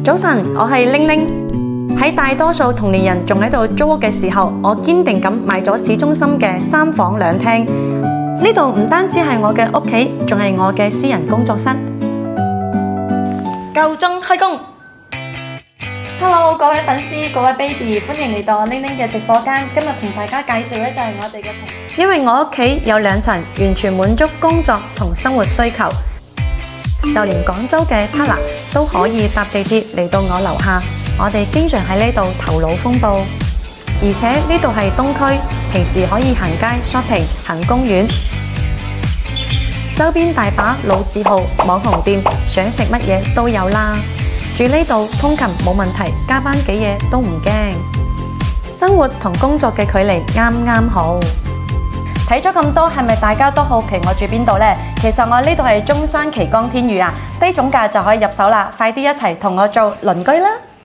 早晨，我係玲玲。喺大多數同年人仲喺度租屋嘅時候，我堅定咁買咗市中心嘅3房2廳。呢度唔單止係我嘅屋企，仲係我嘅私人工作室。夠鐘開工。Hello， 各位粉絲，各位 baby， 歡迎嚟到我玲玲嘅直播間。今日同大家介紹咧就係我哋嘅因為我屋企有2層，完全滿足工作同生活需求。就連廣州嘅 partner 都可以搭地鐵嚟到我樓下，我哋經常喺呢度頭腦風暴，而且呢度係東區，平時可以行街 shopping、行公園，周邊大把老字號網紅店，想食乜嘢都有啦。住呢度通勤冇問題，加班幾夜都唔驚，生活同工作嘅距離啱啱好。睇咗咁多，係咪大家都好奇我住邊度呢？其實我呢度係中山奇江天宇啊，低總價就可以入手啦，快啲一齊同我做鄰居啦！